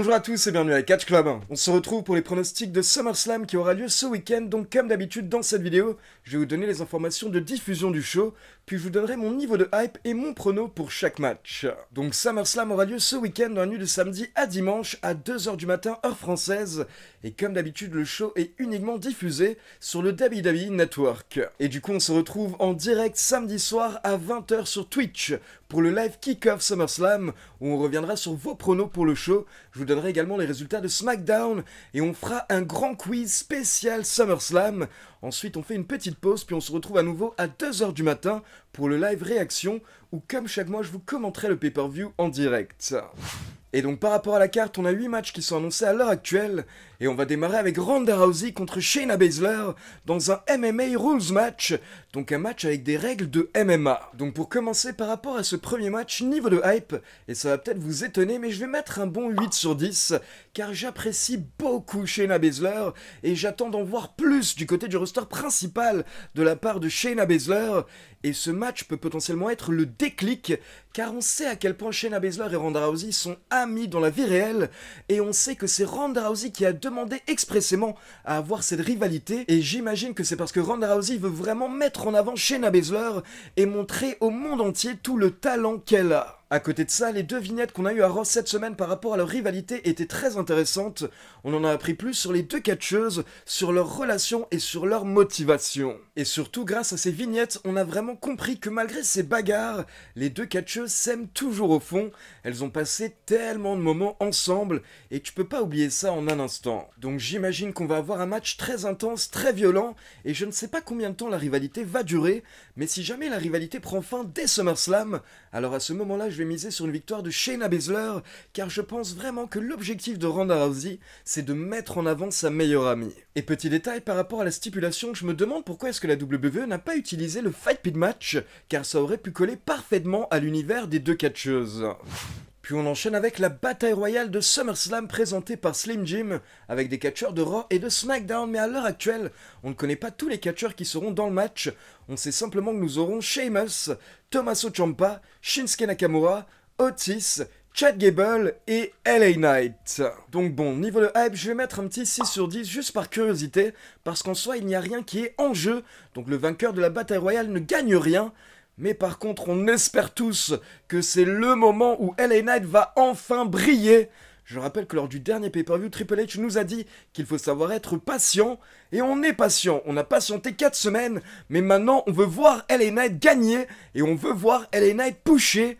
Bonjour à tous et bienvenue à Catch Club. On se retrouve pour les pronostics de SummerSlam qui aura lieu ce week-end. Donc comme d'habitude dans cette vidéo, je vais vous donner les informations de diffusion du show, puis je vous donnerai mon niveau de hype et mon prono pour chaque match. Donc SummerSlam aura lieu ce week-end dans la nuit de samedi à dimanche à 2h du matin heure française. Et comme d'habitude le show est uniquement diffusé sur le WWE Network. Et du coup on se retrouve en direct samedi soir à 20h sur Twitch pour le live kick-off SummerSlam où on reviendra sur vos pronos pour le show. Je vous donnerai également les résultats de SmackDown et on fera un grand quiz spécial SummerSlam. Ensuite on fait une petite pause puis on se retrouve à nouveau à 2h du matin pour le live réaction où comme chaque mois je vous commenterai le pay-per-view en direct. Et donc par rapport à la carte, on a 8 matchs qui sont annoncés à l'heure actuelle, et on va démarrer avec Ronda Rousey contre Shayna Baszler dans un MMA Rules match, donc un match avec des règles de MMA. Donc pour commencer par rapport à ce premier match, niveau de hype, et ça va peut-être vous étonner, mais je vais mettre un bon 8 sur 10, car j'apprécie beaucoup Shayna Baszler, et j'attends d'en voir plus du côté du roster principal de la part de Shayna Baszler, et ce match peut potentiellement être le déclic, car on sait à quel point Shayna Baszler et Ronda Rousey sont amis dans la vie réelle, et on sait que c'est Ronda Rousey qui a demandé expressément à avoir cette rivalité, et j'imagine que c'est parce que Ronda Rousey veut vraiment mettre en avant Shayna Baszler et montrer au monde entier tout le talent qu'elle a. À côté de ça, les deux vignettes qu'on a eues à Raw cette semaine par rapport à leur rivalité étaient très intéressantes. On en a appris plus sur les deux catcheuses, sur leurs relations et sur leur motivation. Et surtout, grâce à ces vignettes, on a vraiment compris que malgré ces bagarres, les deux catcheuses s'aiment toujours au fond. Elles ont passé tellement de moments ensemble et tu peux pas oublier ça en un instant. Donc j'imagine qu'on va avoir un match très intense, très violent, et je ne sais pas combien de temps la rivalité va durer, mais si jamais la rivalité prend fin dès SummerSlam, alors à ce moment-là, je vais miser sur une victoire de Shayna Baszler, car je pense vraiment que l'objectif de Ronda Rousey, c'est de mettre en avant sa meilleure amie. Et petit détail par rapport à la stipulation, je me demande pourquoi est-ce que la WWE n'a pas utilisé le Fight Pit Match, car ça aurait pu coller parfaitement à l'univers des deux catcheuses. Puis on enchaîne avec la bataille royale de SummerSlam présentée par Slim Jim, avec des catcheurs de Raw et de SmackDown, mais à l'heure actuelle, on ne connaît pas tous les catcheurs qui seront dans le match, on sait simplement que nous aurons Sheamus, Tommaso Ciampa, Shinsuke Nakamura, Otis, Chad Gable et LA Knight. Donc bon, niveau de hype, je vais mettre un petit 6 sur 10 juste par curiosité, parce qu'en soi il n'y a rien qui est en jeu, donc le vainqueur de la bataille royale ne gagne rien. Mais par contre, on espère tous que c'est le moment où LA Knight va enfin briller. Je rappelle que lors du dernier pay-per-view, Triple H nous a dit qu'il faut savoir être patient. Et on est patient. On a patienté 4 semaines. Mais maintenant, on veut voir LA Knight gagner. Et on veut voir LA Knight pusher.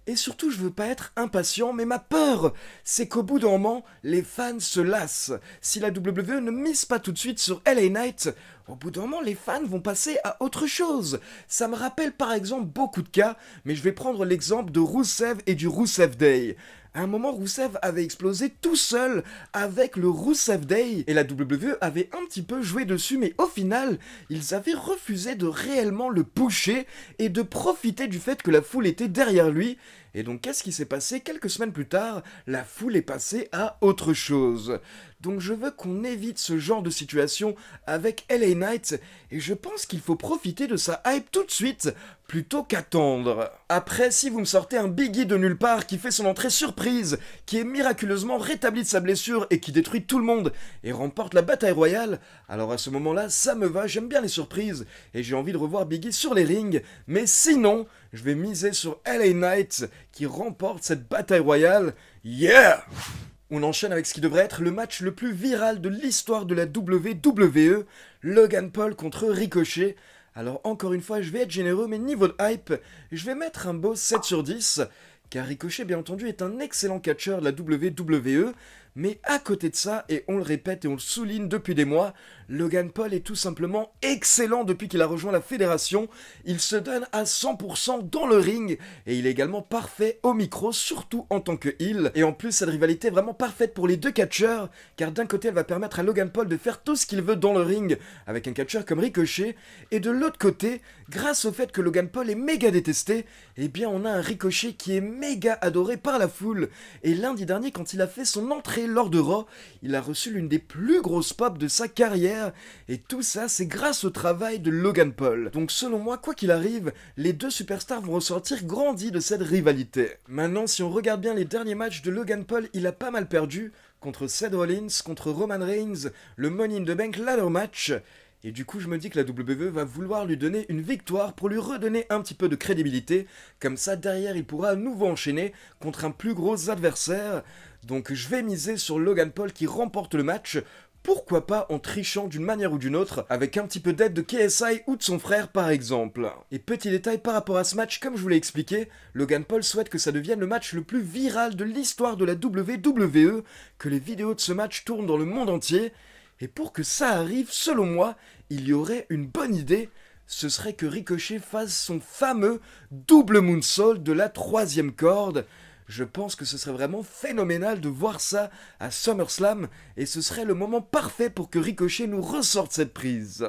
Et surtout, je veux pas être impatient, mais ma peur, c'est qu'au bout d'un moment, les fans se lassent. Si la WWE ne mise pas tout de suite sur LA Knight, au bout d'un moment, les fans vont passer à autre chose. Ça me rappelle par exemple beaucoup de cas, mais je vais prendre l'exemple de Rusev et du Rusev Day. À un moment, Rusev avait explosé tout seul avec le Rusev Day, et la WWE avait un petit peu joué dessus, mais au final, ils avaient refusé de réellement le pusher et de profiter du fait que la foule était derrière lui. Et donc, qu'est-ce qui s'est passé? Quelques semaines plus tard, la foule est passée à autre chose. Donc je veux qu'on évite ce genre de situation avec LA Knight, et je pense qu'il faut profiter de sa hype tout de suite, plutôt qu'attendre. Après, si vous me sortez un Biggie de nulle part qui fait son entrée surprise, qui est miraculeusement rétabli de sa blessure et qui détruit tout le monde et remporte la bataille royale, alors à ce moment-là, ça me va, j'aime bien les surprises, et j'ai envie de revoir Biggie sur les rings, mais sinon, je vais miser sur LA Knight qui remporte cette bataille royale. Yeah! On enchaîne avec ce qui devrait être le match le plus viral de l'histoire de la WWE, Logan Paul contre Ricochet. Alors encore une fois, je vais être généreux, mais niveau de hype, je vais mettre un beau 7 sur 10, car Ricochet bien entendu est un excellent catcheur de la WWE, mais à côté de ça, et on le répète et on le souligne depuis des mois, Logan Paul est tout simplement excellent depuis qu'il a rejoint la fédération. Il se donne à 100% dans le ring et il est également parfait au micro, surtout en tant que heel. Et en plus, cette rivalité est vraiment parfaite pour les deux catcheurs, car d'un côté, elle va permettre à Logan Paul de faire tout ce qu'il veut dans le ring avec un catcheur comme Ricochet, et de l'autre côté, grâce au fait que Logan Paul est méga détesté, eh bien on a un Ricochet qui est méga adoré par la foule. Et lundi dernier, quand il a fait son entrée et lors de Raw, il a reçu l'une des plus grosses pop de sa carrière, et tout ça c'est grâce au travail de Logan Paul. Donc selon moi, quoi qu'il arrive, les deux superstars vont ressortir grandis de cette rivalité. Maintenant, si on regarde bien les derniers matchs de Logan Paul, il a pas mal perdu, contre Seth Rollins, contre Roman Reigns, le Money in the Bank Ladder Match. Et du coup, je me dis que la WWE va vouloir lui donner une victoire pour lui redonner un petit peu de crédibilité. Comme ça, derrière, il pourra à nouveau enchaîner contre un plus gros adversaire. Donc je vais miser sur Logan Paul qui remporte le match. Pourquoi pas en trichant d'une manière ou d'une autre, avec un petit peu d'aide de KSI ou de son frère par exemple. Et petit détail par rapport à ce match, comme je vous l'ai expliqué, Logan Paul souhaite que ça devienne le match le plus viral de l'histoire de la WWE, que les vidéos de ce match tournent dans le monde entier. Et pour que ça arrive, selon moi, il y aurait une bonne idée, ce serait que Ricochet fasse son fameux double moonsault de la 3e corde. Je pense que ce serait vraiment phénoménal de voir ça à SummerSlam, et ce serait le moment parfait pour que Ricochet nous ressorte cette prise.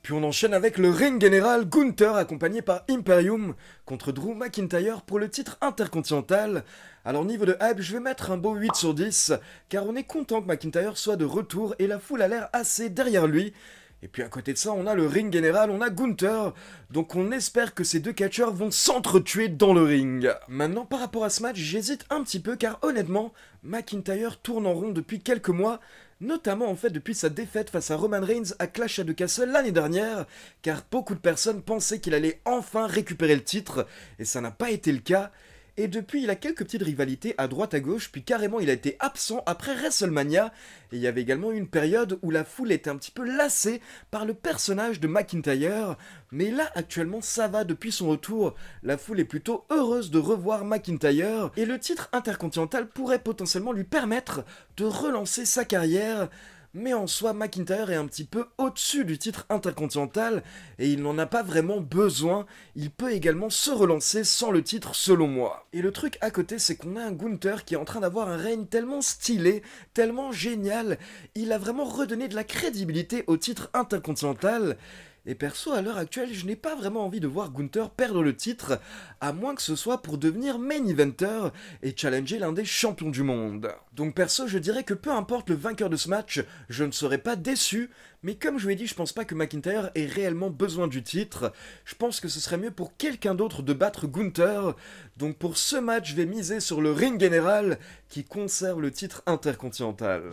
Puis on enchaîne avec le ring général Gunther accompagné par Imperium contre Drew McIntyre pour le titre intercontinental. Alors niveau de hype, je vais mettre un beau 8 sur 10, car on est content que McIntyre soit de retour et la foule a l'air assez derrière lui. Et puis à côté de ça, on a le ring général, on a Gunther, donc on espère que ces deux catcheurs vont s'entretuer dans le ring. Maintenant, par rapport à ce match, j'hésite un petit peu, car honnêtement, McIntyre tourne en rond depuis quelques mois, notamment en fait depuis sa défaite face à Roman Reigns à Clash at the Castle l'année dernière, car beaucoup de personnes pensaient qu'il allait enfin récupérer le titre, et ça n'a pas été le cas. Et depuis, il a quelques petites rivalités à droite à gauche, puis carrément il a été absent après WrestleMania. Et il y avait également eu une période où la foule était un petit peu lassée par le personnage de McIntyre. Mais là, actuellement, ça va depuis son retour. La foule est plutôt heureuse de revoir McIntyre. Et le titre intercontinental pourrait potentiellement lui permettre de relancer sa carrière. Mais en soi, McIntyre est un petit peu au-dessus du titre intercontinental et il n'en a pas vraiment besoin. Il peut également se relancer sans le titre selon moi. Et le truc à côté, c'est qu'on a un Gunther qui est en train d'avoir un règne tellement stylé, tellement génial. Il a vraiment redonné de la crédibilité au titre intercontinental. Et perso, à l'heure actuelle, je n'ai pas vraiment envie de voir Gunther perdre le titre, à moins que ce soit pour devenir main eventer et challenger l'un des champions du monde. Donc perso, je dirais que peu importe le vainqueur de ce match, je ne serais pas déçu, mais comme je vous l'ai dit, je pense pas que McIntyre ait réellement besoin du titre. Je pense que ce serait mieux pour quelqu'un d'autre de battre Gunther. Donc pour ce match, je vais miser sur le ring général qui conserve le titre intercontinental.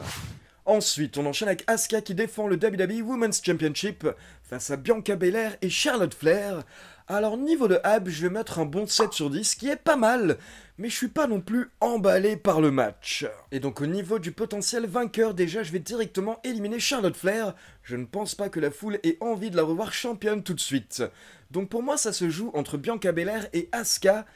Ensuite, on enchaîne avec Asuka qui défend le WWE Women's Championship face à Bianca Belair et Charlotte Flair. Alors niveau de hype, je vais mettre un bon 7 sur 10, qui est pas mal, mais je suis pas non plus emballé par le match. Et donc au niveau du potentiel vainqueur, déjà je vais directement éliminer Charlotte Flair. Je ne pense pas que la foule ait envie de la revoir championne tout de suite. Donc pour moi ça se joue entre Bianca Belair et Asuka.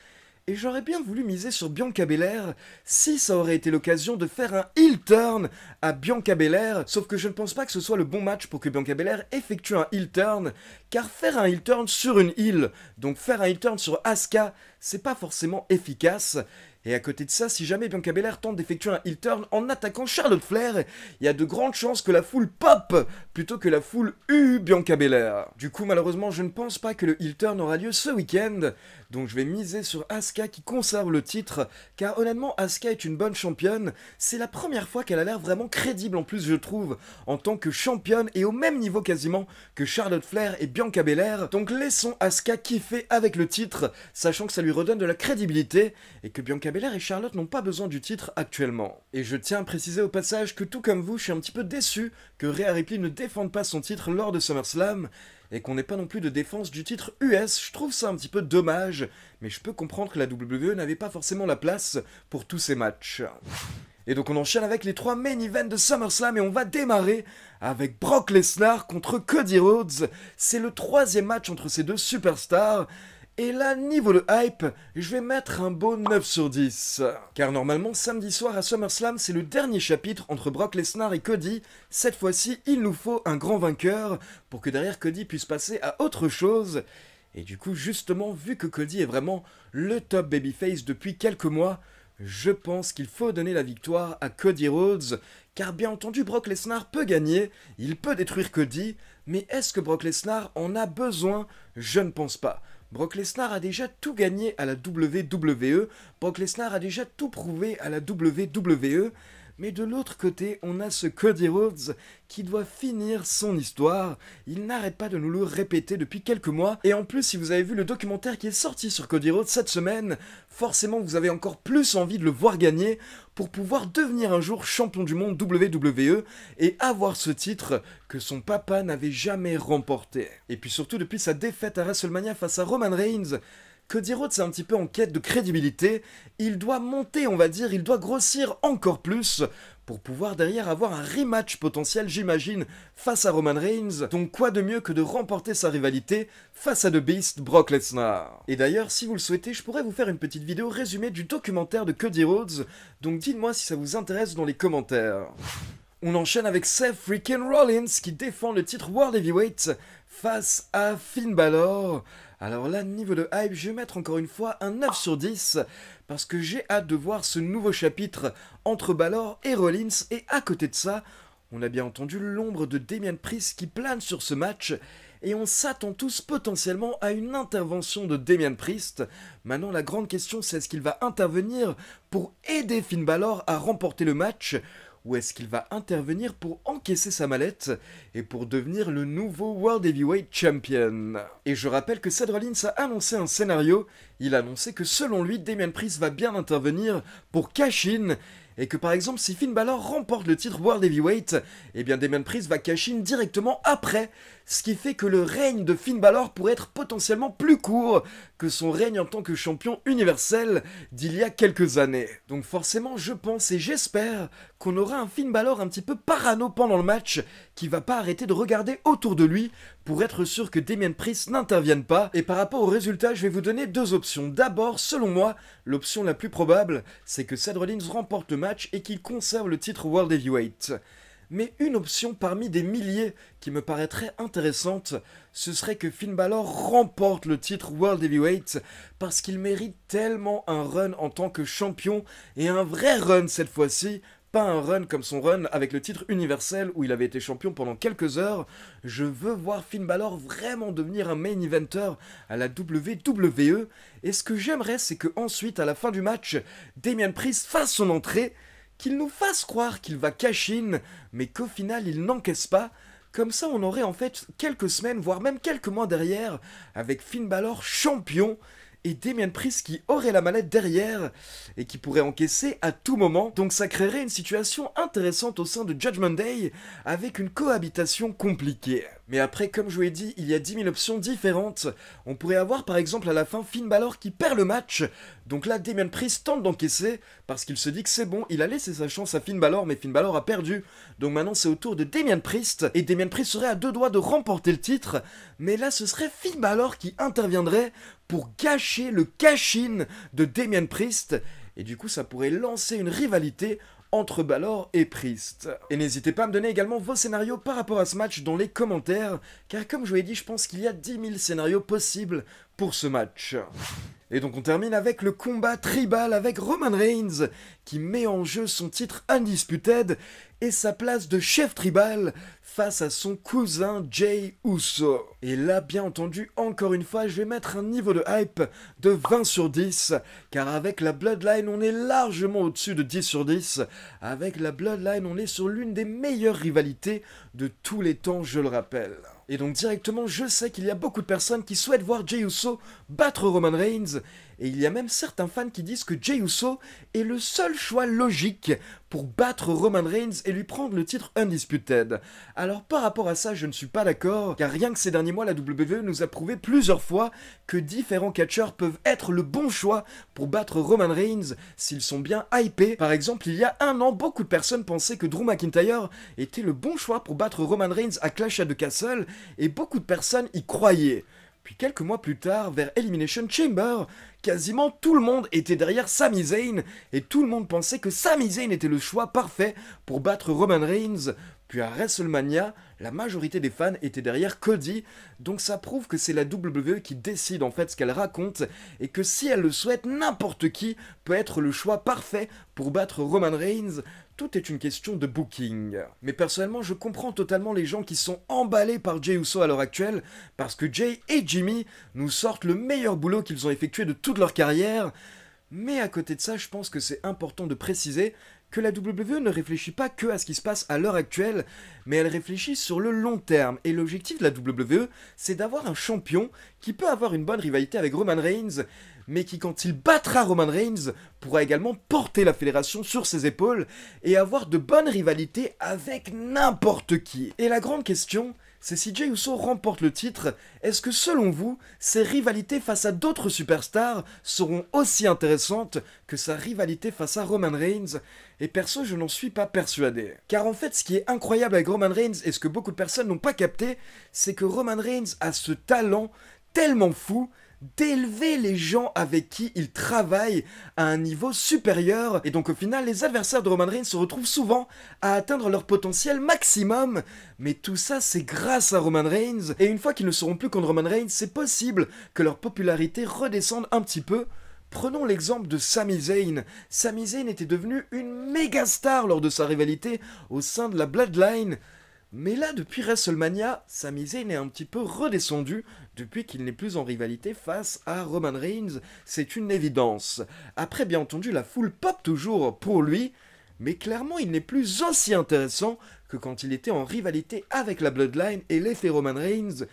Et j'aurais bien voulu miser sur Bianca Belair si ça aurait été l'occasion de faire un heel turn à Bianca Belair, sauf que je ne pense pas que ce soit le bon match pour que Bianca Belair effectue un heel turn, car faire un heel turn sur une heel, donc faire un heel turn sur Asuka, c'est pas forcément efficace. Et à côté de ça, si jamais Bianca Belair tente d'effectuer un heel turn en attaquant Charlotte Flair, il y a de grandes chances que la foule pop plutôt que la foule Bianca Belair. Du coup, malheureusement, je ne pense pas que le heel turn aura lieu ce week-end, donc je vais miser sur Asuka qui conserve le titre, car honnêtement, Asuka est une bonne championne. C'est la première fois qu'elle a l'air vraiment crédible en plus, je trouve, en tant que championne et au même niveau quasiment que Charlotte Flair et Bianca Belair. Donc laissons Asuka kiffer avec le titre, sachant que ça lui redonne de la crédibilité et que Bianca Belair et Charlotte n'ont pas besoin du titre actuellement. Et je tiens à préciser au passage que tout comme vous, je suis un petit peu déçu que Rhea Ripley ne défende pas son titre lors de SummerSlam, et qu'on n'ait pas non plus de défense du titre US, je trouve ça un petit peu dommage, mais je peux comprendre que la WWE n'avait pas forcément la place pour tous ces matchs. Et donc on enchaîne avec les 3 main events de SummerSlam et on va démarrer avec Brock Lesnar contre Cody Rhodes. C'est le 3e match entre ces deux superstars. Et là, niveau de hype, je vais mettre un beau 9 sur 10. Car normalement, samedi soir à SummerSlam, c'est le dernier chapitre entre Brock Lesnar et Cody. Cette fois-ci, il nous faut un grand vainqueur pour que derrière Cody puisse passer à autre chose. Et du coup, justement, vu que Cody est vraiment le top babyface depuis quelques mois, je pense qu'il faut donner la victoire à Cody Rhodes. Car bien entendu, Brock Lesnar peut gagner, il peut détruire Cody, mais est-ce que Brock Lesnar en a besoin? Je ne pense pas. Brock Lesnar a déjà tout gagné à la WWE, Brock Lesnar a déjà tout prouvé à la WWE, Mais de l'autre côté, on a ce Cody Rhodes qui doit finir son histoire. Il n'arrête pas de nous le répéter depuis quelques mois. Et en plus, si vous avez vu le documentaire qui est sorti sur Cody Rhodes cette semaine, forcément vous avez encore plus envie de le voir gagner pour pouvoir devenir un jour champion du monde WWE et avoir ce titre que son papa n'avait jamais remporté. Et puis surtout depuis sa défaite à WrestleMania face à Roman Reigns, Cody Rhodes est un petit peu en quête de crédibilité, il doit monter on va dire, il doit grossir encore plus pour pouvoir derrière avoir un rematch potentiel j'imagine face à Roman Reigns, donc quoi de mieux que de remporter sa rivalité face à The Beast Brock Lesnar. Et d'ailleurs si vous le souhaitez je pourrais vous faire une petite vidéo résumée du documentaire de Cody Rhodes, donc dites-moi si ça vous intéresse dans les commentaires. On enchaîne avec Seth freaking Rollins qui défend le titre World Heavyweight face à Finn Balor. Alors là, niveau de hype, je vais mettre encore une fois un 9 sur 10 parce que j'ai hâte de voir ce nouveau chapitre entre Balor et Rollins. Et à côté de ça, on a bien entendu l'ombre de Damian Priest qui plane sur ce match et on s'attend tous potentiellement à une intervention de Damian Priest. Maintenant, la grande question, c'est est-ce qu'il va intervenir pour aider Finn Balor à remporter le match ? Ou est-ce qu'il va intervenir pour encaisser sa mallette et pour devenir le nouveau World Heavyweight Champion? Et je rappelle que Seth Rollins a annoncé un scénario, il a annoncé que selon lui, Damian Priest va bien intervenir pour cash-in, et que par exemple si Finn Balor remporte le titre World Heavyweight, eh bien Damian Priest va cash-in directement après, ce qui fait que le règne de Finn Balor pourrait être potentiellement plus court que son règne en tant que champion universel d'il y a quelques années. Donc forcément je pense et j'espère qu'on aura un Finn Balor un petit peu parano pendant le match, qui va pas arrêter de regarder autour de lui pour être sûr que Damian Priest n'intervienne pas. Et par rapport au résultat, je vais vous donner deux options. D'abord, selon moi, l'option la plus probable, c'est que Seth Rollins remporte le match et qu'il conserve le titre World Heavyweight. Mais une option parmi des milliers qui me paraîtrait intéressante, ce serait que Finn Balor remporte le titre World Heavyweight parce qu'il mérite tellement un run en tant que champion, et un vrai run cette fois-ci, pas un run comme son run avec le titre universel où il avait été champion pendant quelques heures. Je veux voir Finn Balor vraiment devenir un main eventer à la WWE, et ce que j'aimerais c'est que ensuite à la fin du match, Damian Priest fasse son entrée, qu'il nous fasse croire qu'il va cash-in, mais qu'au final il n'encaisse pas. Comme ça on aurait en fait quelques semaines, voire même quelques mois derrière, avec Finn Balor champion, et Damian Priest qui aurait la mallette derrière et qui pourrait encaisser à tout moment. Donc ça créerait une situation intéressante au sein de Judgment Day avec une cohabitation compliquée. Mais après, comme je vous l'ai dit, il y a 10 000 options différentes. On pourrait avoir par exemple à la fin Finn Balor qui perd le match. Donc là, Damian Priest tente d'encaisser parce qu'il se dit que c'est bon, il a laissé sa chance à Finn Balor, mais Finn Balor a perdu. Donc maintenant c'est au tour de Damian Priest, et Damian Priest serait à deux doigts de remporter le titre. Mais là ce serait Finn Balor qui interviendrait pour gâcher le cash-in de Damian Priest. Et du coup ça pourrait lancer une rivalité entre Balor et Priest. Et n'hésitez pas à me donner également vos scénarios par rapport à ce match dans les commentaires, car comme je vous l'ai dit, je pense qu'il y a 10 000 scénarios possibles pour ce match. Et donc on termine avec le combat tribal avec Roman Reigns qui met en jeu son titre Undisputed et sa place de chef tribal face à son cousin Jey Uso. Et là, bien entendu, encore une fois, je vais mettre un niveau de hype de 20 sur 10, car avec la Bloodline, on est largement au-dessus de 10 sur 10. Avec la Bloodline, on est sur l'une des meilleures rivalités de tous les temps, je le rappelle. Et donc directement, je sais qu'il y a beaucoup de personnes qui souhaitent voir Jey Uso battre Roman Reigns, et il y a même certains fans qui disent que Jey Uso est le seul choix logique pour battre Roman Reigns et lui prendre le titre Undisputed. Alors par rapport à ça, je ne suis pas d'accord, car rien que ces derniers mois, la WWE nous a prouvé plusieurs fois que différents catcheurs peuvent être le bon choix pour battre Roman Reigns s'ils sont bien hypés. Par exemple, il y a un an, beaucoup de personnes pensaient que Drew McIntyre était le bon choix pour battre Roman Reigns à Clash at the Castle, et beaucoup de personnes y croyaient. Puis quelques mois plus tard, vers Elimination Chamber, quasiment tout le monde était derrière Sami Zayn, et tout le monde pensait que Sami Zayn était le choix parfait pour battre Roman Reigns. Puis à WrestleMania, la majorité des fans étaient derrière Cody, donc ça prouve que c'est la WWE qui décide en fait ce qu'elle raconte, et que si elle le souhaite, n'importe qui peut être le choix parfait pour battre Roman Reigns. Tout est une question de booking. Mais personnellement, je comprends totalement les gens qui sont emballés par Jey Uso à l'heure actuelle, parce que Jey et Jimmy nous sortent le meilleur boulot qu'ils ont effectué de toute leur carrière. Mais à côté de ça, je pense que c'est important de préciser que la WWE ne réfléchit pas que à ce qui se passe à l'heure actuelle, mais elle réfléchit sur le long terme. Et l'objectif de la WWE, c'est d'avoir un champion qui peut avoir une bonne rivalité avec Roman Reigns, mais qui, quand il battra Roman Reigns, pourra également porter la fédération sur ses épaules et avoir de bonnes rivalités avec n'importe qui. Et la grande question, c'est si Jey Uso remporte le titre, est-ce que selon vous, ses rivalités face à d'autres superstars seront aussi intéressantes que sa rivalité face à Roman Reigns? Et perso, je n'en suis pas persuadé. Car en fait, ce qui est incroyable avec Roman Reigns, et ce que beaucoup de personnes n'ont pas capté, c'est que Roman Reigns a ce talent tellement fou d'élever les gens avec qui il travaille à un niveau supérieur, et donc au final les adversaires de Roman Reigns se retrouvent souvent à atteindre leur potentiel maximum, mais tout ça c'est grâce à Roman Reigns, et une fois qu'ils ne seront plus contre Roman Reigns, c'est possible que leur popularité redescende un petit peu. Prenons l'exemple de Sami Zayn. Sami Zayn était devenu une méga star lors de sa rivalité au sein de la Bloodline. Mais là, depuis WrestleMania, Sami Zayn est un petit peu redescendu depuis qu'il n'est plus en rivalité face à Roman Reigns. C'est une évidence. Après, bien entendu, la foule pop toujours pour lui, mais clairement, il n'est plus aussi intéressant que quand il était en rivalité avec la Bloodline et l'effet Roman Reigns.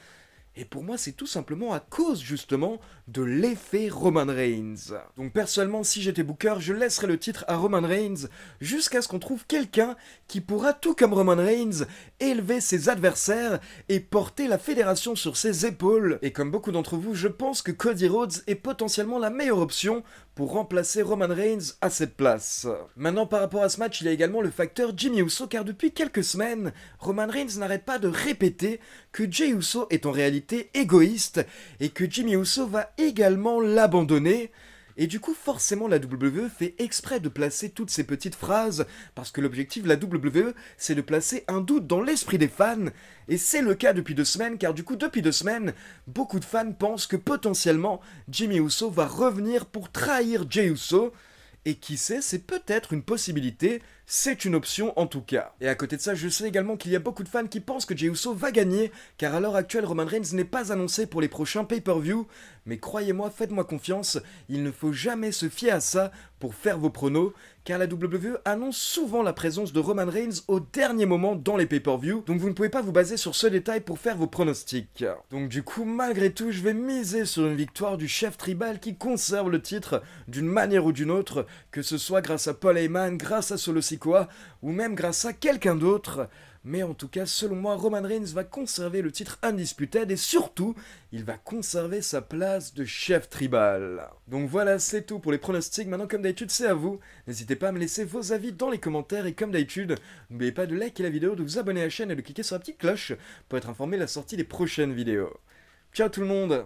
Et pour moi, c'est tout simplement à cause, justement, de l'effet Roman Reigns. Donc personnellement, si j'étais booker, je laisserais le titre à Roman Reigns jusqu'à ce qu'on trouve quelqu'un qui pourra, tout comme Roman Reigns, élever ses adversaires et porter la fédération sur ses épaules. Et comme beaucoup d'entre vous, je pense que Cody Rhodes est potentiellement la meilleure option pour remplacer Roman Reigns à cette place. Maintenant, par rapport à ce match, il y a également le facteur Jimmy Uso, car depuis quelques semaines, Roman Reigns n'arrête pas de répéter que Jey Uso est en réalité égoïste et que Jimmy Uso va également l'abandonner. Et du coup, forcément, la WWE fait exprès de placer toutes ces petites phrases, parce que l'objectif de la WWE, c'est de placer un doute dans l'esprit des fans, et c'est le cas depuis 2 semaines, car du coup, depuis 2 semaines, beaucoup de fans pensent que potentiellement, Jimmy Uso va revenir pour trahir Jey Uso, et qui sait, c'est peut-être une possibilité, c'est une option en tout cas. Et à côté de ça, je sais également qu'il y a beaucoup de fans qui pensent que Jey Uso va gagner, car à l'heure actuelle, Roman Reigns n'est pas annoncé pour les prochains pay-per-view, mais croyez-moi, faites-moi confiance, il ne faut jamais se fier à ça pour faire vos pronos, car la WWE annonce souvent la présence de Roman Reigns au dernier moment dans les pay-per-view, donc vous ne pouvez pas vous baser sur ce détail pour faire vos pronostics. Donc du coup, malgré tout, je vais miser sur une victoire du chef tribal qui conserve le titre d'une manière ou d'une autre, que ce soit grâce à Paul Heyman, grâce à Solo Sikoa, ou même grâce à quelqu'un d'autre. Mais en tout cas, selon moi, Roman Reigns va conserver le titre Undisputed et surtout, il va conserver sa place de chef tribal. Donc voilà, c'est tout pour les pronostics. Maintenant, comme d'habitude, c'est à vous. N'hésitez pas à me laisser vos avis dans les commentaires et comme d'habitude, n'oubliez pas de liker la vidéo, de vous abonner à la chaîne et de cliquer sur la petite cloche pour être informé de la sortie des prochaines vidéos. Ciao tout le monde!